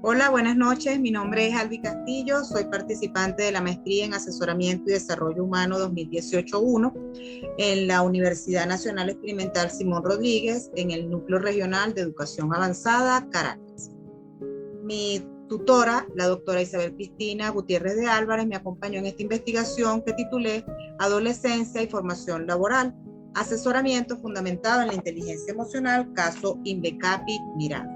Hola, buenas noches. Mi nombre es Albi Castillo. Soy participante de la maestría en Asesoramiento y Desarrollo Humano 2018-1 en la Universidad Nacional Experimental Simón Rodríguez en el Núcleo Regional de Educación Avanzada, Caracas. Mi tutora, la doctora Isabel Cristina Gutiérrez de Álvarez, me acompañó en esta investigación que titulé Adolescencia y Formación Laboral, asesoramiento fundamentado en la inteligencia emocional, caso Inbecapi Miranda.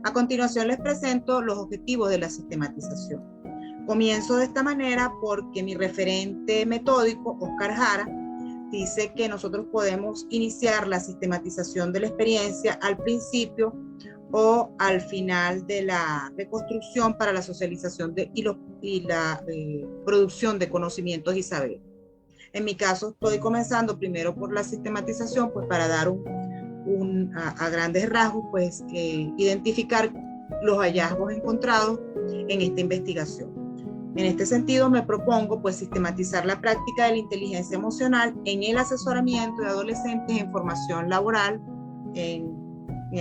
A continuación les presento los objetivos de la sistematización. Comienzo de esta manera porque mi referente metódico, Oscar Jara, dice que nosotros podemos iniciar la sistematización de la experiencia al principio o al final de la reconstrucción para la socialización y la producción de conocimientos y saberes. En mi caso estoy comenzando primero por la sistematización, pues para dar a grandes rasgos, pues identificar los hallazgos encontrados en esta investigación. En este sentido, me propongo pues sistematizar la práctica de la inteligencia emocional en el asesoramiento de adolescentes en formación laboral entre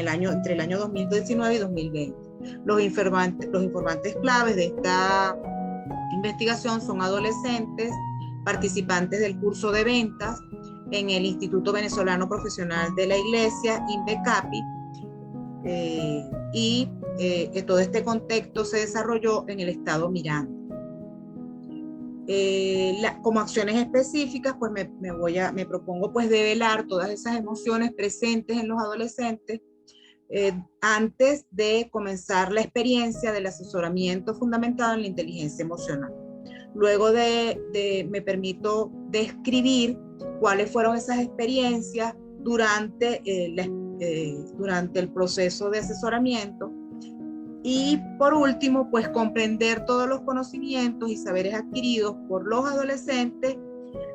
el año 2019 y 2020. Los informantes claves de esta investigación son adolescentes, participantes del curso de ventas en el Instituto Venezolano Profesional de la Iglesia, INVECAPI, todo este contexto se desarrolló en el estado Miranda. Como acciones específicas, pues me propongo pues develar todas esas emociones presentes en los adolescentes antes de comenzar la experiencia del asesoramiento fundamentado en la inteligencia emocional. Luego me permito describir cuáles fueron esas experiencias durante el proceso de asesoramiento. Y por último, pues comprender todos los conocimientos y saberes adquiridos por los adolescentes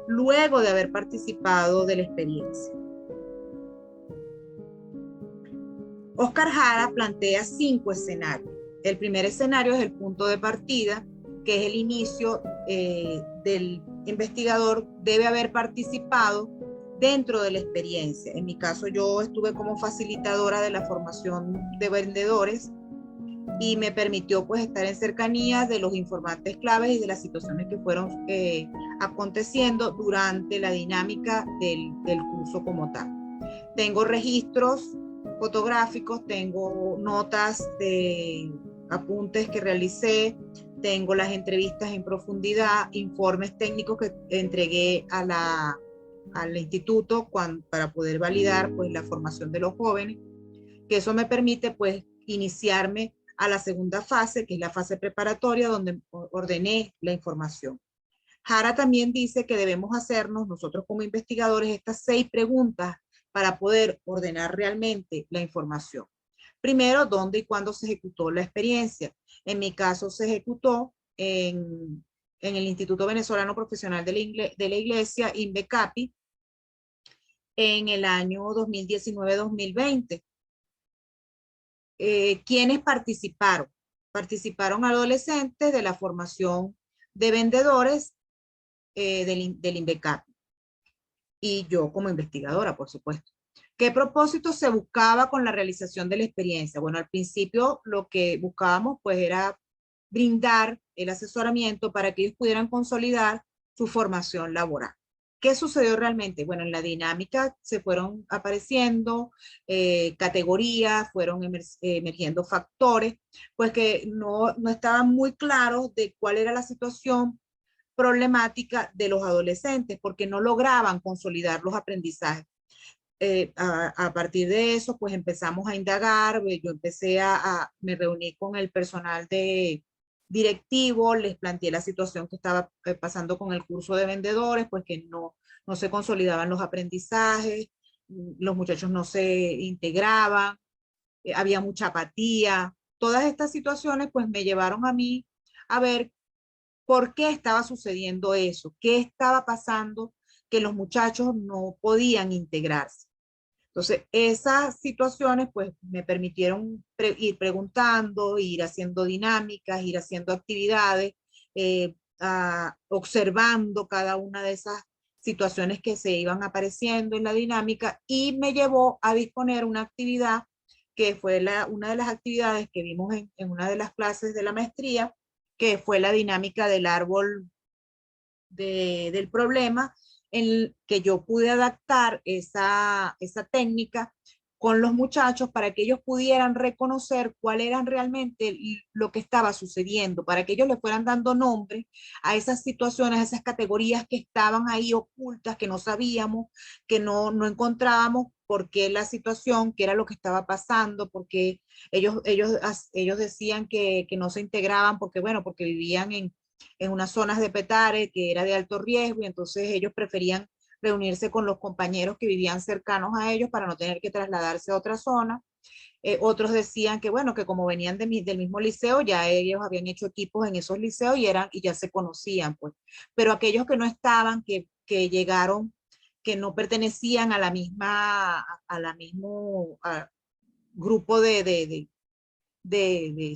luego de haber participado de la experiencia. Oscar Jara plantea 5 escenarios. El primer escenario es el punto de partida, que es el inicio del investigador debe haber participado dentro de la experiencia. En mi caso, yo estuve como facilitadora de la formación de vendedores y me permitió pues estar en cercanía de los informantes claves y de las situaciones que fueron aconteciendo durante la dinámica del curso como tal. Tengo registros fotográficos, tengo notas de apuntes que realicé, tengo las entrevistas en profundidad, informes técnicos que entregué al instituto para poder validar pues la formación de los jóvenes, que eso me permite pues iniciarme a la segunda fase, que es la fase preparatoria, donde ordené la información. Jara también dice que debemos hacernos nosotros como investigadores estas 6 preguntas para poder ordenar realmente la información. Primero, ¿dónde y cuándo se ejecutó la experiencia? En mi caso se ejecutó en el Instituto Venezolano Profesional de la Iglesia, INVECAPI, en el año 2019-2020. ¿Quiénes participaron? Participaron adolescentes de la formación de vendedores del INVECAPI y yo como investigadora, por supuesto. ¿Qué propósito se buscaba con la realización de la experiencia? Bueno, al principio lo que buscábamos pues era brindar el asesoramiento para que ellos pudieran consolidar su formación laboral. ¿Qué sucedió realmente? Bueno, en la dinámica se fueron apareciendo categorías, fueron emergiendo factores, pues que no estaban muy claros de cuál era la situación problemática de los adolescentes, porque no lograban consolidar los aprendizajes. A partir de eso, pues empezamos a indagar, yo me reuní con el personal directivo, les planteé la situación que estaba pasando con el curso de vendedores, pues que no se consolidaban los aprendizajes, los muchachos no se integraban, había mucha apatía. Todas estas situaciones pues me llevaron a mí a ver por qué estaba sucediendo eso, qué estaba pasando que los muchachos no podían integrarse. Entonces, esas situaciones pues me permitieron ir preguntando, ir haciendo dinámicas, ir haciendo actividades, observando cada una de esas situaciones que se iban apareciendo en la dinámica y me llevó a disponer una actividad que fue una de las actividades que vimos en una de las clases de la maestría, que fue la dinámica del árbol del problema, en que yo pude adaptar esa técnica con los muchachos para que ellos pudieran reconocer cuál eran realmente lo que estaba sucediendo, para que ellos le fueran dando nombre a esas situaciones, a esas categorías que estaban ahí ocultas, que no sabíamos, que no encontrábamos por qué la situación, qué era lo que estaba pasando, porque ellos decían que no se integraban, porque bueno, porque vivían en unas zonas de Petare que era de alto riesgo y entonces ellos preferían reunirse con los compañeros que vivían cercanos a ellos para no tener que trasladarse a otra zona. Otros decían que, bueno, que como venían del mismo liceo, ya ellos habían hecho equipos en esos liceos y ya se conocían, pues. Pero aquellos que no estaban, que llegaron, que no pertenecían a la mismo grupo de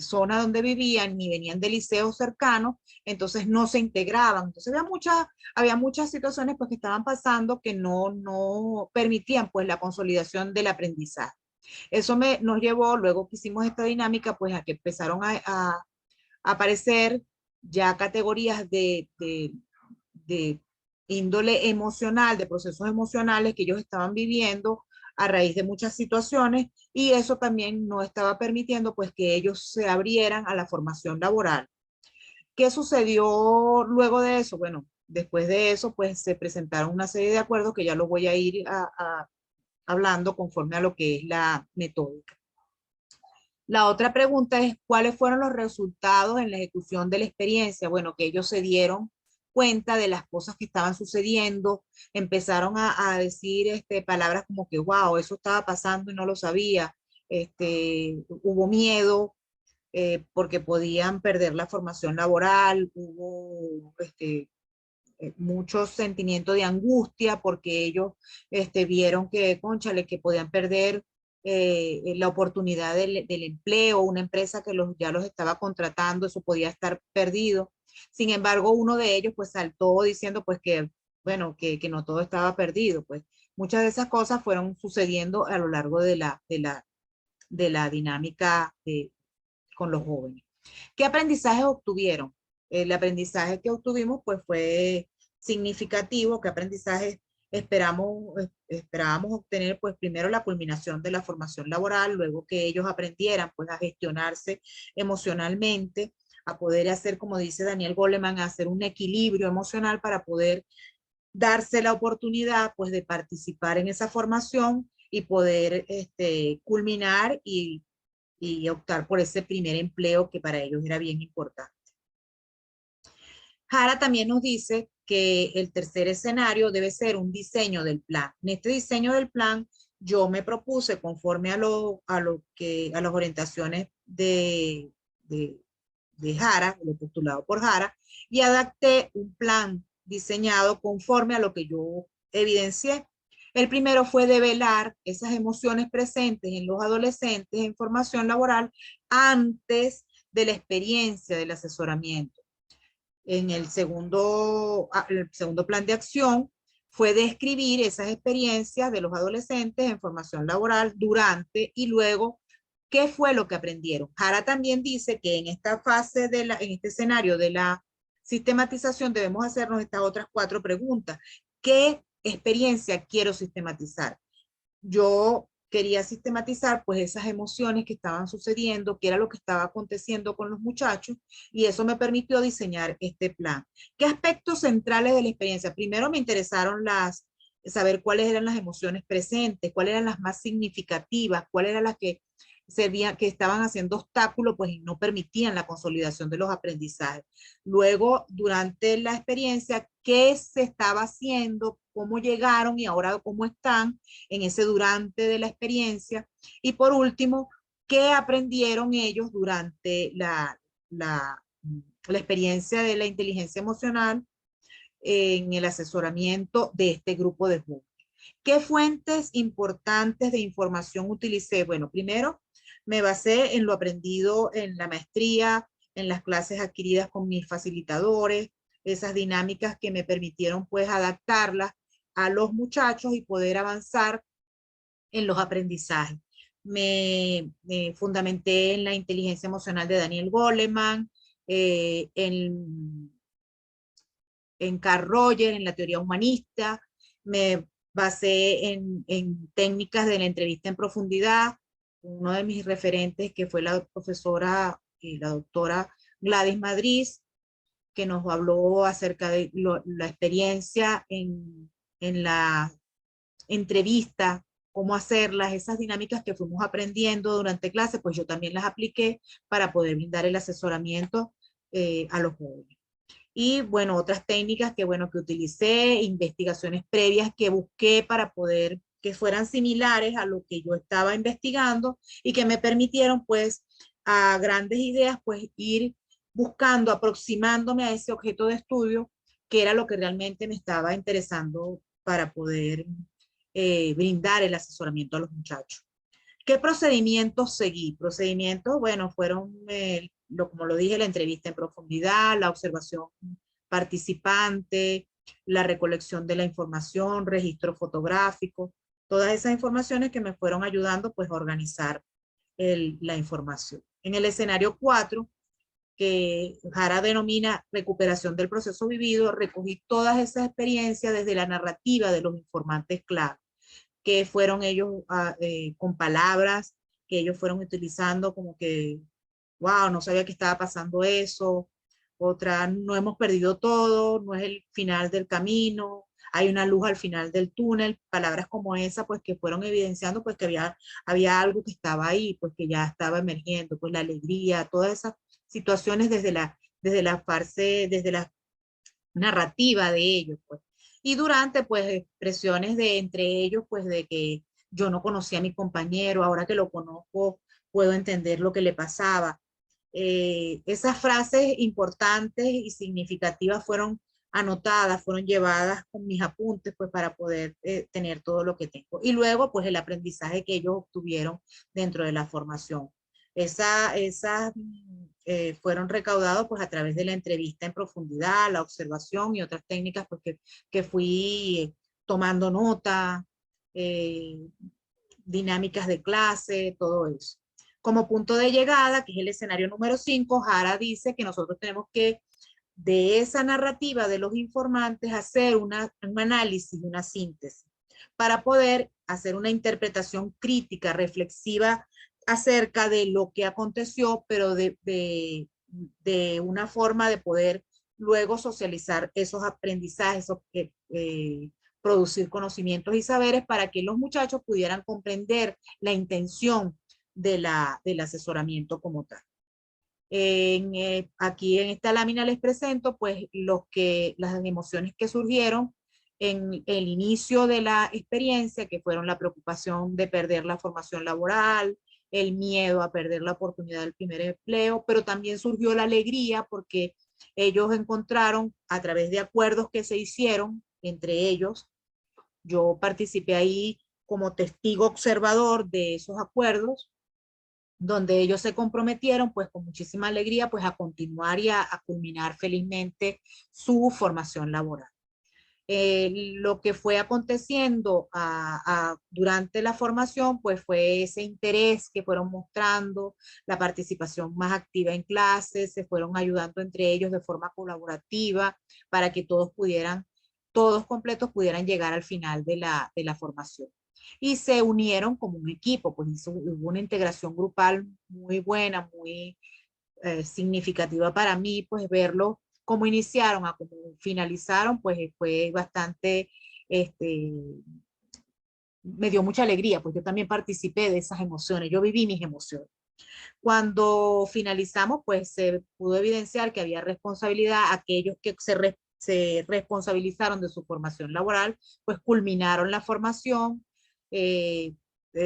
zona donde vivían ni venían de liceos cercanos, entonces no se integraban. Entonces había muchas situaciones pues que estaban pasando que no permitían pues la consolidación del aprendizaje. Eso nos llevó, luego que hicimos esta dinámica, pues a que empezaron a aparecer ya categorías de índole emocional, de procesos emocionales que ellos estaban viviendo a raíz de muchas situaciones y eso también no estaba permitiendo pues que ellos se abrieran a la formación laboral. ¿Qué sucedió luego de eso? Bueno, después de eso pues se presentaron una serie de acuerdos que ya los voy a ir hablando conforme a lo que es la metódica. La otra pregunta es, ¿cuáles fueron los resultados en la ejecución de la experiencia? Bueno, que ellos se dieron cuenta de las cosas que estaban sucediendo, empezaron a decir palabras como que, wow, eso estaba pasando y no lo sabía, hubo miedo porque podían perder la formación laboral, hubo mucho sentimiento de angustia porque ellos vieron que, cónchale, que podían perder la oportunidad del empleo, una empresa que ya los estaba contratando, eso podía estar perdido. Sin embargo, uno de ellos pues saltó diciendo pues que, bueno, que no todo estaba perdido. Pues muchas de esas cosas fueron sucediendo a lo largo de la dinámica con los jóvenes. ¿Qué aprendizajes obtuvieron? El aprendizaje que obtuvimos pues fue significativo. ¿Qué aprendizaje esperábamos obtener? Pues primero la culminación de la formación laboral, luego que ellos aprendieran pues a gestionarse emocionalmente, a poder hacer, como dice Daniel Goleman, a hacer un equilibrio emocional para poder darse la oportunidad pues de participar en esa formación y poder culminar y optar por ese primer empleo que para ellos era bien importante. Jara también nos dice que el tercer escenario debe ser un diseño del plan. En este diseño del plan, yo me propuse, conforme a las orientaciones de Jara, lo postulado por Jara, y adapté un plan diseñado conforme a lo que yo evidencié. El primero fue develar esas emociones presentes en los adolescentes en formación laboral antes de la experiencia del asesoramiento. En el segundo plan de acción fue describir esas experiencias de los adolescentes en formación laboral durante y luego qué fue lo que aprendieron. Jara también dice que en esta fase, en este escenario de la sistematización debemos hacernos estas otras 4 preguntas. ¿Qué experiencia quiero sistematizar? Yo quería sistematizar pues esas emociones que estaban sucediendo, qué era lo que estaba aconteciendo con los muchachos, y eso me permitió diseñar este plan. ¿Qué aspectos centrales de la experiencia? Primero me interesaron saber cuáles eran las emociones presentes, cuáles eran las más significativas, cuáles eran las que que estaban haciendo obstáculos, pues y no permitían la consolidación de los aprendizajes. Luego, durante la experiencia, qué se estaba haciendo, cómo llegaron y ahora cómo están en ese durante de la experiencia. Y por último, ¿qué aprendieron ellos durante la experiencia de la inteligencia emocional en el asesoramiento de este grupo de jóvenes? ¿Qué fuentes importantes de información utilicé? Bueno, primero me basé en lo aprendido en la maestría, en las clases adquiridas con mis facilitadores, esas dinámicas que me permitieron pues adaptarlas a los muchachos y poder avanzar en los aprendizajes. Me fundamenté en la inteligencia emocional de Daniel Goleman, en Carl Rogers, en la teoría humanista. Me basé en técnicas de la entrevista en profundidad. Uno de mis referentes, que fue la profesora y la doctora Gladys Madrid, que nos habló acerca de la experiencia en la entrevista, cómo hacerlas, esas dinámicas que fuimos aprendiendo durante clase, pues yo también las apliqué para poder brindar el asesoramiento a los jóvenes. Y bueno, otras técnicas que bueno, que utilicé, investigaciones previas que busqué para poder que fueran similares a lo que yo estaba investigando y que me permitieron pues a grandes ideas pues ir buscando, aproximándome a ese objeto de estudio que era lo que realmente me estaba interesando para poder brindar el asesoramiento a los muchachos. ¿Qué procedimientos seguí? Procedimientos, bueno, fueron, como lo dije, la entrevista en profundidad, la observación participante, la recolección de la información, registro fotográfico, todas esas informaciones que me fueron ayudando pues a organizar la información. En el escenario 4, que Jara denomina recuperación del proceso vivido, recogí todas esas experiencias desde la narrativa de los informantes clave, que fueron ellos con palabras que ellos fueron utilizando como que, wow, no sabía que estaba pasando eso. Otra, no hemos perdido todo, no es el final del camino, hay una luz al final del túnel, palabras como esa, pues que fueron evidenciando pues que había algo que estaba ahí, pues que ya estaba emergiendo, pues la alegría, todas esas situaciones desde la fase, desde la narrativa de ellos, pues. Y durante, pues, expresiones de entre ellos, pues, de que yo no conocía a mi compañero, ahora que lo conozco, puedo entender lo que le pasaba. Esas frases importantes y significativas fueron anotadas, fueron llevadas con mis apuntes, pues, para poder tener todo lo que tengo. Y luego, pues, el aprendizaje que ellos obtuvieron dentro de la formación. Esas fueron recaudados pues a través de la entrevista en profundidad, la observación y otras técnicas pues que fui tomando nota, eh, dinámicas de clase, todo eso. Como punto de llegada, que es el escenario número 5, Jara dice que nosotros tenemos que, de esa narrativa de los informantes, hacer un análisis, una síntesis, para poder hacer una interpretación crítica, reflexiva acerca de lo que aconteció, pero de una forma de poder luego socializar esos aprendizajes, producir conocimientos y saberes para que los muchachos pudieran comprender la intención del asesoramiento como tal. Aquí en esta lámina les presento pues las emociones que surgieron en el inicio de la experiencia, que fueron la preocupación de perder la formación laboral, el miedo a perder la oportunidad del primer empleo, pero también surgió la alegría porque ellos encontraron a través de acuerdos que se hicieron entre ellos. Yo participé ahí como testigo observador de esos acuerdos, donde ellos se comprometieron pues con muchísima alegría pues a continuar y a culminar felizmente su formación laboral. Lo que fue aconteciendo durante la formación pues fue ese interés que fueron mostrando, la participación más activa en clases, se fueron ayudando entre ellos de forma colaborativa para que todos completos pudieran llegar al final de la formación. Y se unieron como un equipo, pues hubo una integración grupal muy buena, muy significativa para mí, pues verlo cómo iniciaron a cómo finalizaron, pues fue bastante, me dio mucha alegría, pues yo también participé de esas emociones, yo viví mis emociones. Cuando finalizamos, pues se pudo evidenciar que había responsabilidad, aquellos que se responsabilizaron de su formación laboral, pues culminaron la formación,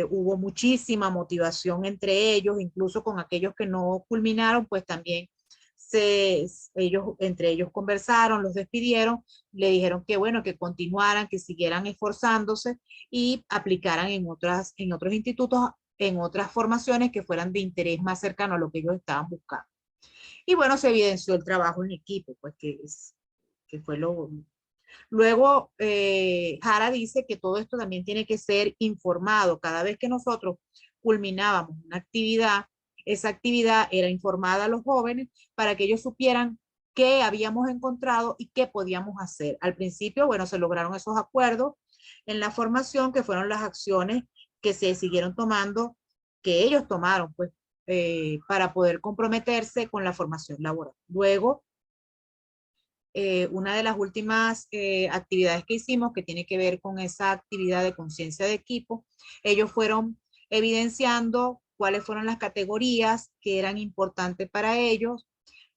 hubo muchísima motivación entre ellos, incluso con aquellos que no culminaron, pues también entre ellos conversaron, los despidieron, le dijeron que bueno, que continuaran, que siguieran esforzándose y aplicaran en otros institutos, en otras formaciones que fueran de interés más cercano a lo que ellos estaban buscando. Y bueno, se evidenció el trabajo en equipo, pues que fue Luego, Jara dice que todo esto también tiene que ser informado. Cada vez que nosotros culminábamos una actividad, esa actividad era informada a los jóvenes para que ellos supieran qué habíamos encontrado y qué podíamos hacer. Al principio, bueno, se lograron esos acuerdos en la formación, que fueron las acciones que se siguieron tomando, que ellos tomaron, pues, para poder comprometerse con la formación laboral. Luego, una de las últimas actividades que hicimos, que tiene que ver con esa actividad de conciencia de equipo, ellos fueron evidenciando cuáles fueron las categorías que eran importantes para ellos,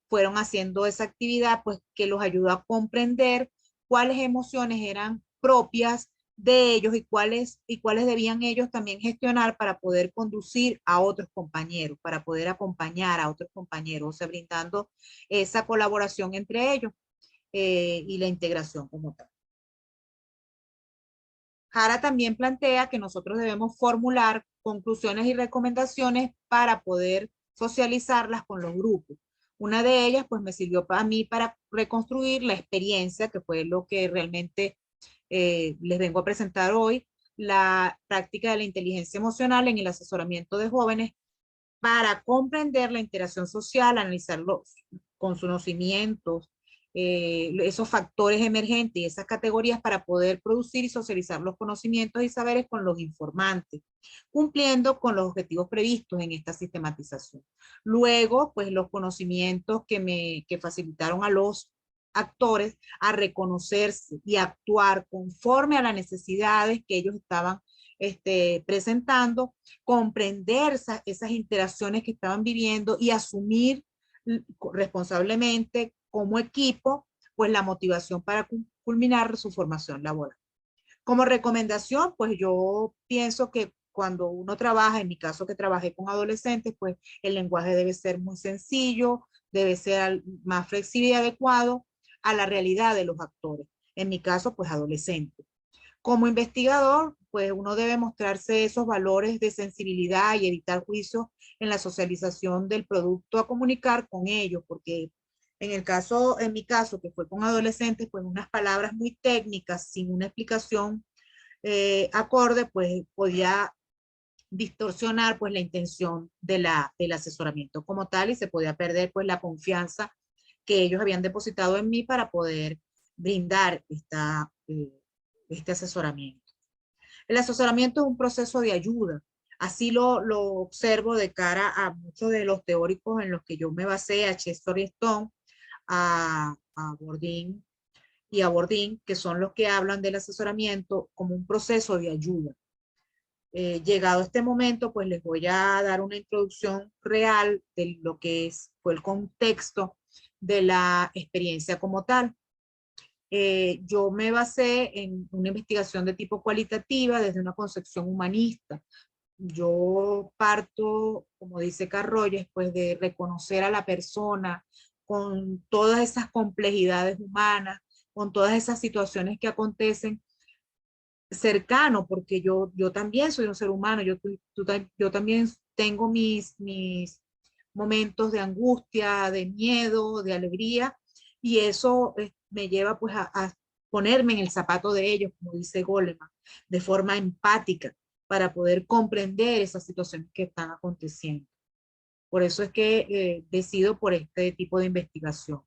fueron haciendo esa actividad, pues que los ayudó a comprender cuáles emociones eran propias de ellos y cuáles debían ellos también gestionar para poder conducir a otros compañeros, para poder acompañar a otros compañeros, o sea, brindando esa colaboración entre ellos y la integración como tal. Jara también plantea que nosotros debemos formular conclusiones y recomendaciones para poder socializarlas con los grupos. Una de ellas, pues me sirvió para mí para reconstruir la experiencia, que fue lo que realmente les vengo a presentar hoy, la práctica de la inteligencia emocional en el asesoramiento de jóvenes para comprender la interacción social, analizar los conocimientos, esos factores emergentes y esas categorías para poder producir y socializar los conocimientos y saberes con los informantes, cumpliendo con los objetivos previstos en esta sistematización. Luego, pues los conocimientos que facilitaron a los actores a reconocerse y actuar conforme a las necesidades que ellos estaban presentando, comprender esas interacciones que estaban viviendo y asumir responsablemente como equipo, pues la motivación para culminar su formación laboral. Como recomendación, pues yo pienso que cuando uno trabaja, en mi caso que trabajé con adolescentes, pues el lenguaje debe ser muy sencillo, debe ser más flexible y adecuado a la realidad de los actores. En mi caso, pues adolescentes. Como investigador, pues uno debe mostrarse esos valores de sensibilidad y evitar juicios en la socialización del producto a comunicar con ellos, porque en mi caso, que fue con adolescentes, pues unas palabras muy técnicas, sin una explicación acorde, pues podía distorsionar pues la intención del asesoramiento como tal y se podía perder pues la confianza que ellos habían depositado en mí para poder brindar este asesoramiento. El asesoramiento es un proceso de ayuda. Así lo observo de cara a muchos de los teóricos en los que yo me basé, a Chester y Stone, a Bourdin y a Bourdin, que son los que hablan del asesoramiento como un proceso de ayuda. Llegado este momento, pues les voy a dar una introducción real de lo que fue el contexto de la experiencia como tal. Yo me basé en una investigación de tipo cualitativa desde una concepción humanista. Yo parto, como dice Carroyes, pues de reconocer a la persona con todas esas complejidades humanas, con todas esas situaciones que acontecen cercano, porque yo también soy un ser humano, yo también tengo mis momentos de angustia, de miedo, de alegría, y eso me lleva pues a ponerme en el zapato de ellos, como dice Goleman, de forma empática, para poder comprender esas situaciones que están aconteciendo. Por eso es que decido por este tipo de investigación.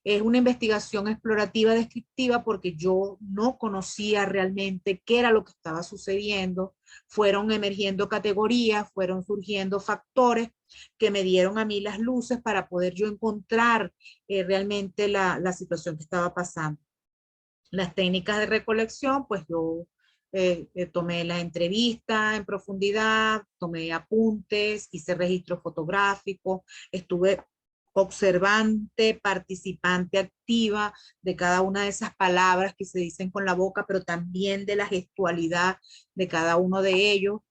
Es una investigación explorativa descriptiva porque yo no conocía realmente qué era lo que estaba sucediendo. Fueron emergiendo categorías, fueron surgiendo factores que me dieron a mí las luces para poder yo encontrar realmente la situación que estaba pasando. Las técnicas de recolección, pues yo tomé la entrevista en profundidad, tomé apuntes, hice registro fotográfico, estuve observante, participante activa de cada una de esas palabras que se dicen con la boca, pero también de la gestualidad de cada uno de ellos,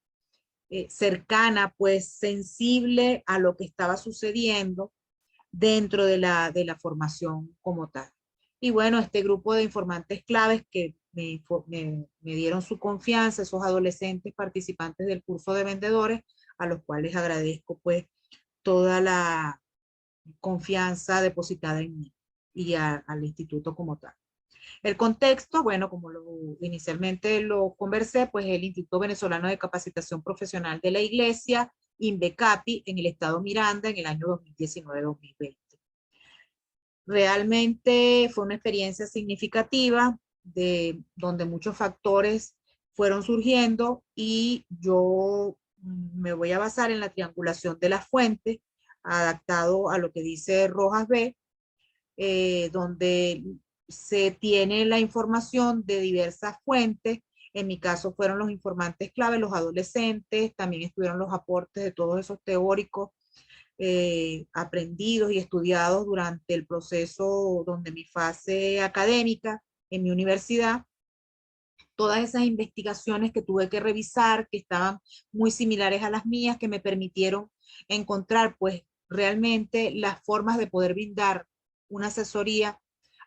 cercana, pues sensible a lo que estaba sucediendo dentro de la formación como tal. Y bueno, este grupo de informantes claves que me dieron su confianza, esos adolescentes participantes del curso de vendedores, a los cuales agradezco pues toda la confianza depositada en mí y al instituto como tal. El contexto, bueno, como inicialmente lo conversé, pues el Instituto Venezolano de Capacitación Profesional de la Iglesia, INVECAPI, en el estado Miranda en el año 2019-2020. Realmente fue una experiencia significativa donde muchos factores fueron surgiendo y yo me voy a basar en la triangulación de las fuentes, adaptado a lo que dice Rojas B, donde se tiene la información de diversas fuentes. En mi caso fueron los informantes clave, los adolescentes, también estuvieron los aportes de todos esos teóricos aprendidos y estudiados durante el proceso donde mi fase académica en mi universidad, todas esas investigaciones que tuve que revisar, que estaban muy similares a las mías, que me permitieron encontrar pues realmente las formas de poder brindar una asesoría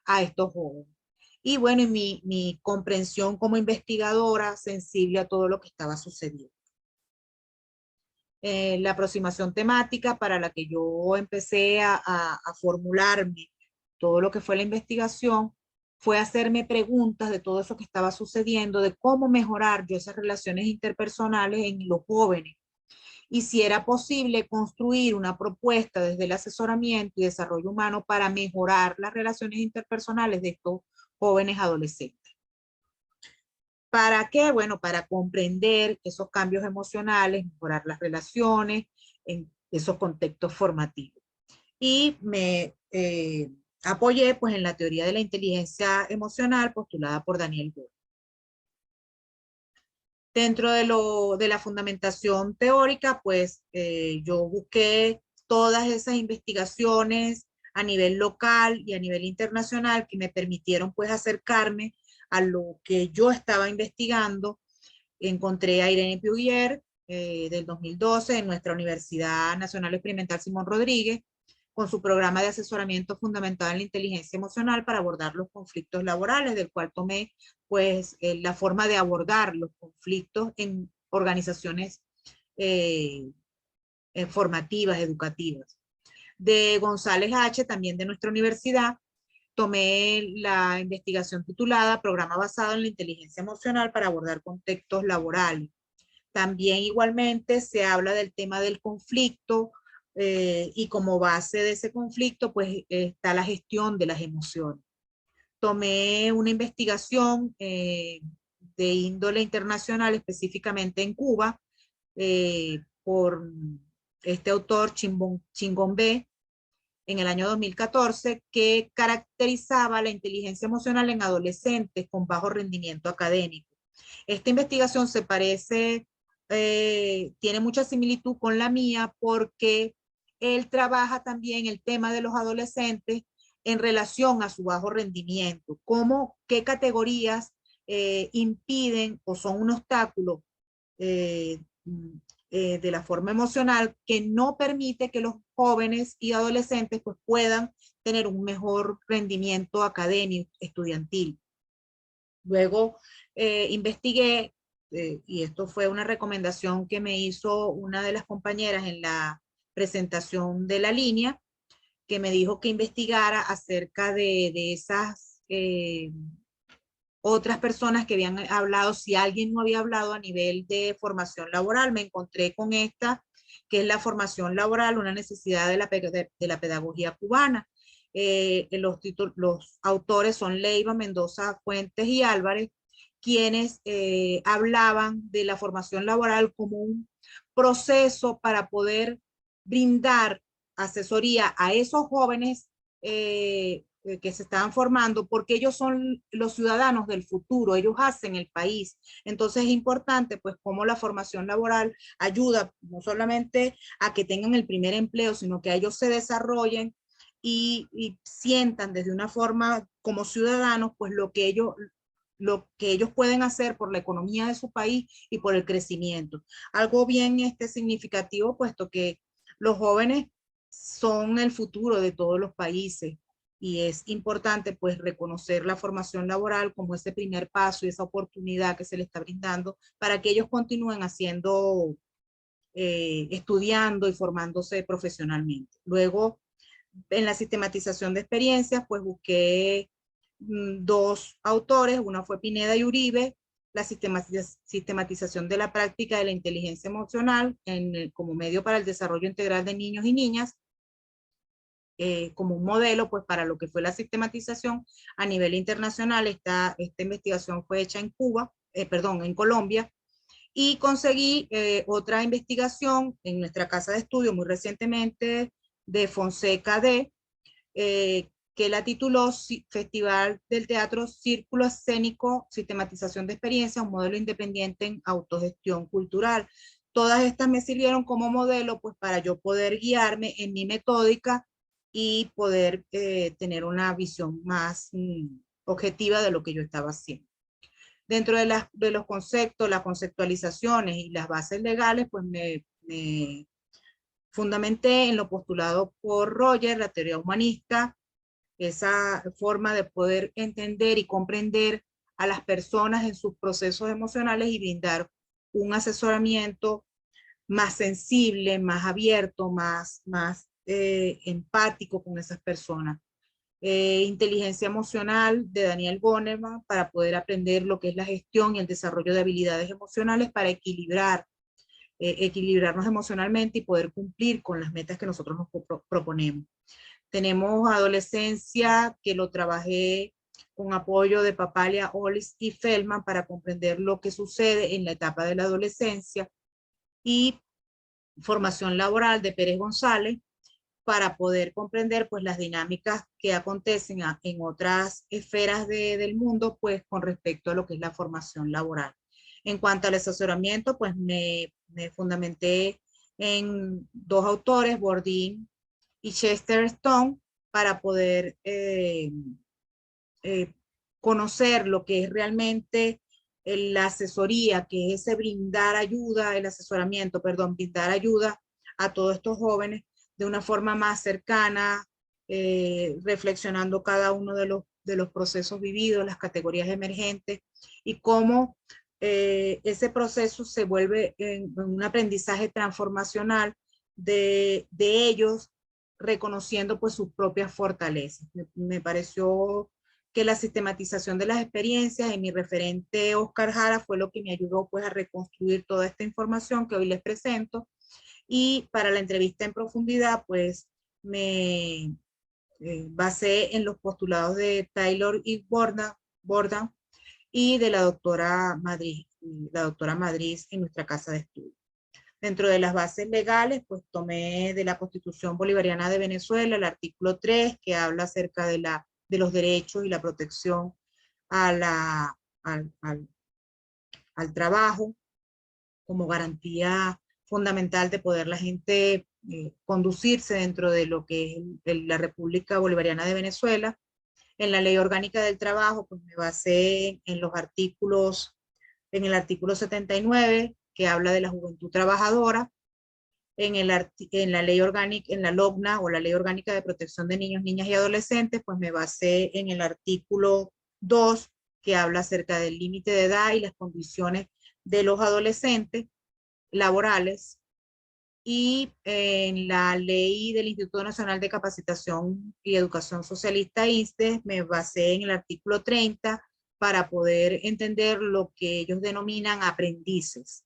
a estos jóvenes. Y bueno, y mi comprensión como investigadora sensible a todo lo que estaba sucediendo. La aproximación temática para la que yo empecé a formularme todo lo que fue la investigación fue hacerme preguntas de todo eso que estaba sucediendo, de cómo mejorar yo esas relaciones interpersonales en los jóvenes y si era posible construir una propuesta desde el asesoramiento y desarrollo humano para mejorar las relaciones interpersonales de estos jóvenes adolescentes. ¿Para qué? Bueno, para comprender esos cambios emocionales, mejorar las relaciones en esos contextos formativos. Y me apoyé pues en la teoría de la inteligencia emocional postulada por Daniel Goleman. Dentro de la fundamentación teórica, pues yo busqué todas esas investigaciones a nivel local y a nivel internacional que me permitieron pues acercarme a lo que yo estaba investigando. Encontré a Irene Puglier del 2012 en nuestra Universidad Nacional Experimental Simón Rodríguez, con su programa de asesoramiento fundamentado en la inteligencia emocional para abordar los conflictos laborales, del cual tomé pues la forma de abordar los conflictos en organizaciones eh, formativas, educativas. De González H., también de nuestra universidad, tomé la investigación titulada Programa basado en la inteligencia emocional para abordar contextos laborales. También igualmente se habla del tema del conflicto y como base de ese conflicto pues está la gestión de las emociones. Tomé una investigación de índole internacional, específicamente en Cuba, por este autor Chingombé, en el año 2014, que caracterizaba la inteligencia emocional en adolescentes con bajo rendimiento académico. Esta investigación se parece, tiene mucha similitud con la mía porque él trabaja también el tema de los adolescentes en relación a su bajo rendimiento, qué categorías impiden o son un obstáculo eh, de la forma emocional que no permite que los jóvenes y adolescentes pues, puedan tener un mejor rendimiento académico, estudiantil. Luego investigué, y esto fue una recomendación que me hizo una de las compañeras en la presentación de la línea, que me dijo que investigara acerca de esas otras personas que habían hablado, si alguien no había hablado a nivel de formación laboral, me encontré con esta, que es la formación laboral, una necesidad de la pedagogía cubana. Los autores son Leiva, Mendoza, Fuentes y Álvarez, quienes hablaban de la formación laboral como un proceso para poder brindar asesoría a esos jóvenes que se estaban formando, porque ellos son los ciudadanos del futuro, ellos hacen el país. Entonces es importante, pues, cómo la formación laboral ayuda no solamente a que tengan el primer empleo, sino que a ellos se desarrollen y sientan desde una forma como ciudadanos, pues, lo que ellos pueden hacer por la economía de su país y por el crecimiento. Algo bien significativo, puesto que los jóvenes son el futuro de todos los países y es importante pues reconocer la formación laboral como ese primer paso y esa oportunidad que se le está brindando para que ellos continúen haciendo, estudiando y formándose profesionalmente. Luego, en la sistematización de experiencias, pues busqué dos autores, una fue Pineda y Uribe, la sistematización de la práctica de la inteligencia emocional como medio para el desarrollo integral de niños y niñas, como un modelo pues para lo que fue la sistematización a nivel internacional. Esta investigación fue hecha en en Colombia, y conseguí otra investigación en nuestra casa de estudio muy recientemente de Fonseca que la tituló Festival del Teatro Círculo Escénico, Sistematización de Experiencias, un modelo independiente en autogestión cultural. Todas estas me sirvieron como modelo pues para yo poder guiarme en mi metódica y poder tener una visión más objetiva de lo que yo estaba haciendo. Dentro de los conceptos, las conceptualizaciones y las bases legales, pues me fundamenté en lo postulado por Roger, la teoría humanista, esa forma de poder entender y comprender a las personas en sus procesos emocionales y brindar un asesoramiento más sensible, más abierto, más empático con esas personas. Inteligencia emocional de Daniel Goleman para poder aprender lo que es la gestión y el desarrollo de habilidades emocionales para equilibrarnos emocionalmente y poder cumplir con las metas que nosotros nos proponemos. Tenemos adolescencia, que lo trabajé con apoyo de Papalia, Ollis y Feldman para comprender lo que sucede en la etapa de la adolescencia, y formación laboral de Pérez González para poder comprender pues las dinámicas que acontecen en otras esferas del mundo pues con respecto a lo que es la formación laboral. En cuanto al asesoramiento, pues me fundamenté en dos autores, Bourdin y Chester Stone, para poder conocer lo que es realmente la asesoría, que es ese brindar ayuda, el asesoramiento, perdón, brindar ayuda a todos estos jóvenes de una forma más cercana, reflexionando cada uno de los procesos vividos, las categorías emergentes, y cómo ese proceso se vuelve en un aprendizaje transformacional de ellos, reconociendo pues sus propias fortalezas. Me pareció que la sistematización de las experiencias en mi referente Oscar Jara fue lo que me ayudó pues a reconstruir toda esta información que hoy les presento. Y para la entrevista en profundidad pues me basé en los postulados de Taylor y Bordan y de la doctora Madrid en nuestra casa de estudio. Dentro de las bases legales, pues tomé de la Constitución Bolivariana de Venezuela el artículo 3, que habla acerca de los derechos y la protección a al trabajo como garantía fundamental de poder la gente conducirse dentro de lo que es la República Bolivariana de Venezuela. En la Ley Orgánica del Trabajo, pues me basé en los artículos, en el artículo 79, que habla de la juventud trabajadora, en la ley orgánica, en la LOGNA o la Ley Orgánica de Protección de Niños, Niñas y Adolescentes, pues me basé en el artículo 2, que habla acerca del límite de edad y las condiciones de los adolescentes laborales, y en la ley del Instituto Nacional de Capacitación y Educación Socialista, INSTE, me basé en el artículo 30 para poder entender lo que ellos denominan aprendices.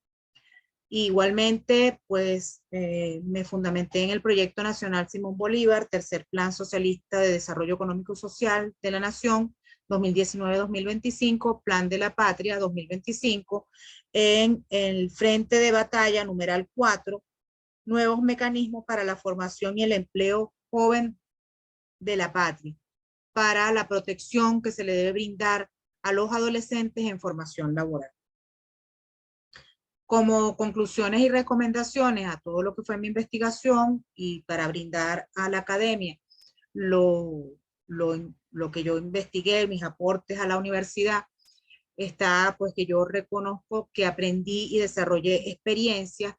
Igualmente, pues me fundamenté en el Proyecto Nacional Simón Bolívar, tercer Plan Socialista de Desarrollo Económico y Social de la Nación, 2019-2025, Plan de la Patria 2025, en el Frente de Batalla numeral 4, nuevos mecanismos para la formación y el empleo joven de la patria, para la protección que se le debe brindar a los adolescentes en formación laboral. Como conclusiones y recomendaciones a todo lo que fue mi investigación y para brindar a la academia lo que yo investigué, mis aportes a la universidad, está pues que yo reconozco que aprendí y desarrollé experiencias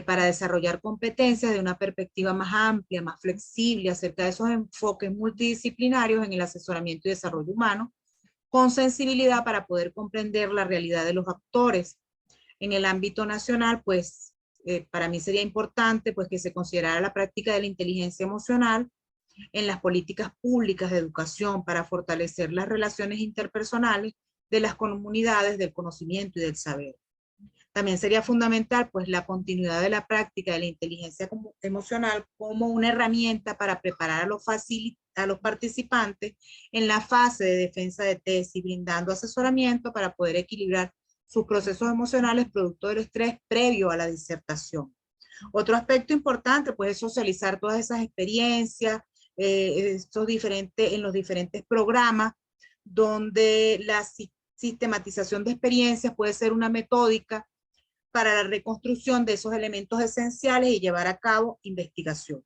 para desarrollar competencias de una perspectiva más amplia, más flexible, acerca de esos enfoques multidisciplinarios en el asesoramiento y desarrollo humano, con sensibilidad para poder comprender la realidad de los actores. En el ámbito nacional, pues para mí sería importante pues que se considerara la práctica de la inteligencia emocional en las políticas públicas de educación para fortalecer las relaciones interpersonales de las comunidades del conocimiento y del saber. También sería fundamental pues la continuidad de la práctica de la inteligencia emocional como una herramienta para preparar a los participantes en la fase de defensa de tesis, brindando asesoramiento para poder equilibrar sus procesos emocionales producto del estrés previo a la disertación. Otro aspecto importante pues es socializar todas esas experiencias en los diferentes programas donde la sistematización de experiencias puede ser una metódica para la reconstrucción de esos elementos esenciales y llevar a cabo investigación.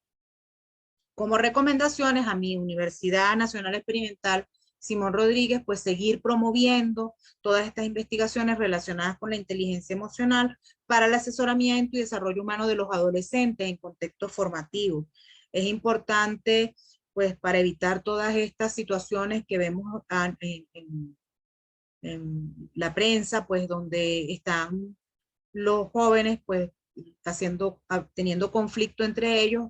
Como recomendaciones a mi Universidad Nacional Experimental Simón Rodríguez, pues seguir promoviendo todas estas investigaciones relacionadas con la inteligencia emocional para el asesoramiento y desarrollo humano de los adolescentes en contextos formativos. Es importante, pues, para evitar todas estas situaciones que vemos en la prensa, pues, donde están los jóvenes pues teniendo conflicto entre ellos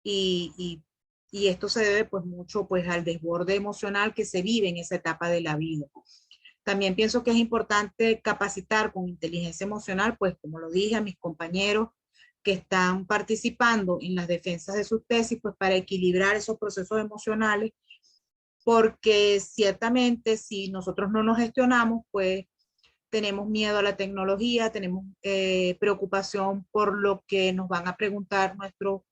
y esto se debe pues mucho pues al desborde emocional que se vive en esa etapa de la vida. También pienso que es importante capacitar con inteligencia emocional, pues como lo dije a mis compañeros que están participando en las defensas de sus tesis, pues para equilibrar esos procesos emocionales, porque ciertamente si nosotros no nos gestionamos, pues tenemos miedo a la tecnología, tenemos preocupación por lo que nos van a preguntar nuestro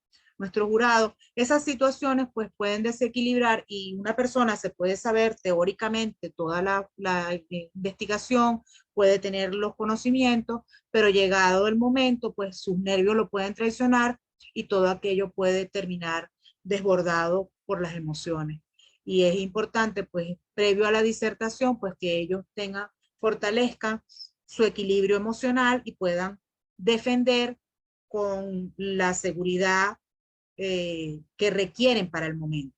jurado. Esas situaciones pues pueden desequilibrar y una persona se puede saber teóricamente toda la investigación, puede tener los conocimientos, pero llegado el momento pues sus nervios lo pueden traicionar y todo aquello puede terminar desbordado por las emociones. Y es importante pues previo a la disertación pues que ellos fortalezcan su equilibrio emocional y puedan defender con la seguridad que requieren para el momento.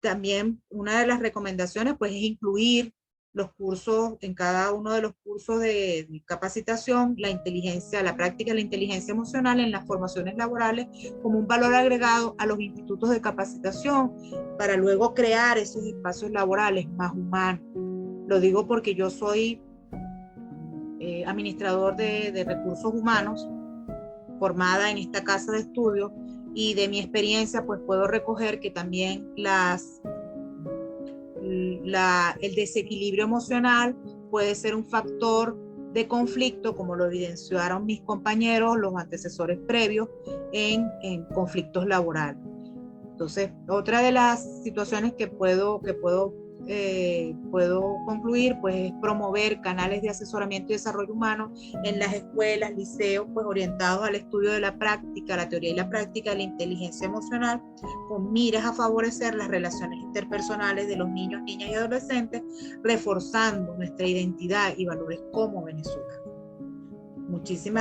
También una de las recomendaciones pues es incluir los cursos, en cada uno de los cursos de capacitación, la práctica de la inteligencia emocional en las formaciones laborales como un valor agregado a los institutos de capacitación para luego crear esos espacios laborales más humanos. Lo digo porque yo soy administrador de recursos humanos, formada en esta casa de estudios, y de mi experiencia pues puedo recoger que también el desequilibrio emocional puede ser un factor de conflicto, como lo evidenciaron mis compañeros, los antecesores previos, en conflictos laborales. Entonces, otra de las situaciones que puedo concluir, pues es promover canales de asesoramiento y desarrollo humano en las escuelas, liceos, pues orientados al estudio de la práctica, la teoría y la práctica de la inteligencia emocional, con miras a favorecer las relaciones interpersonales de los niños, niñas y adolescentes, reforzando nuestra identidad y valores como venezolanos. Muchísimas